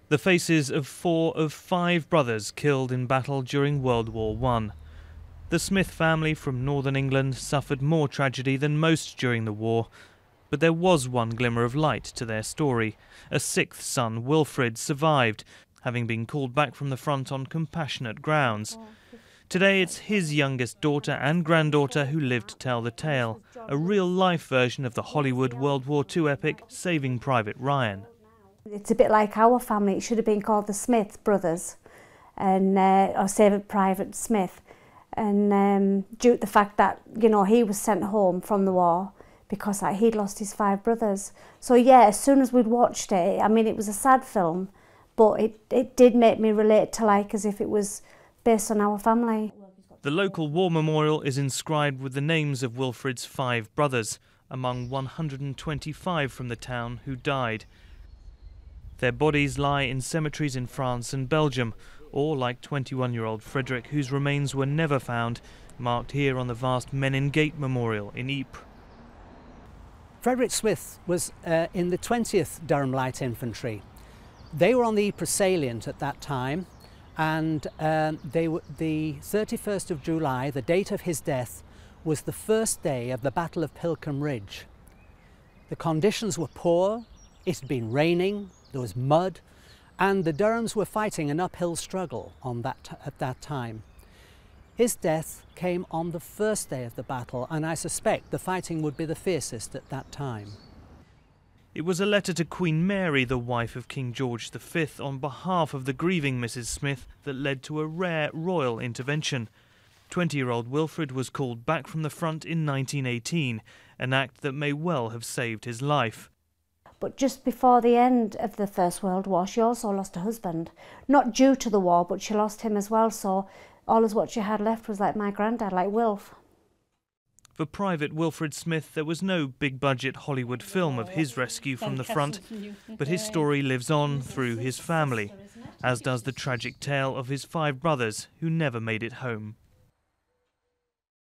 The faces of 4 of 5 brothers killed in battle during World War I. The Smith family from northern England suffered more tragedy than most during the war, but there was one glimmer of light to their story. A 6th son, Wilfred, survived, having been called back from the front on compassionate grounds. Today it's his youngest daughter and granddaughter who live to tell the tale, a real-life version of the Hollywood World War II epic Saving Private Ryan. It's a bit like our family. It should have been called the Smith brothers, and or Saving Private Smith. And due to the fact that, you know, he was sent home from the war because he'd lost his 5 brothers. So yeah, as soon as we'd watched it, I mean, it was a sad film, but it did make me relate to, like, as if it was based on our family. The local war memorial is inscribed with the names of Wilfred's 5 brothers, among 125 from the town who died. Their bodies lie in cemeteries in France and Belgium, or like 21-year-old Frederick, whose remains were never found, marked here on the vast Menin Gate Memorial in Ypres. Frederick Smith was in the 20th Durham Light Infantry. They were on the Ypres salient at that time, and the 31st of July, the date of his death, was the first day of the Battle of Pilkem Ridge. The conditions were poor, it had been raining, there was mud, and the Durhams were fighting an uphill struggle at that time. His death came on the first day of the battle, and I suspect the fighting would be the fiercest at that time. It was a letter to Queen Mary, the wife of King George V, on behalf of the grieving Mrs. Smith that led to a rare royal intervention. 20-year-old Wilfred was called back from the front in 1918, an act that may well have saved his life. But just before the end of the First World War, she also lost a husband. Not due to the war, but she lost him as well, so all of what she had left was like my granddad, like Wilf. For Private Wilfred Smith, there was no big-budget Hollywood film of his rescue from the front, but his story lives on through his family, as does the tragic tale of his 5 brothers who never made it home.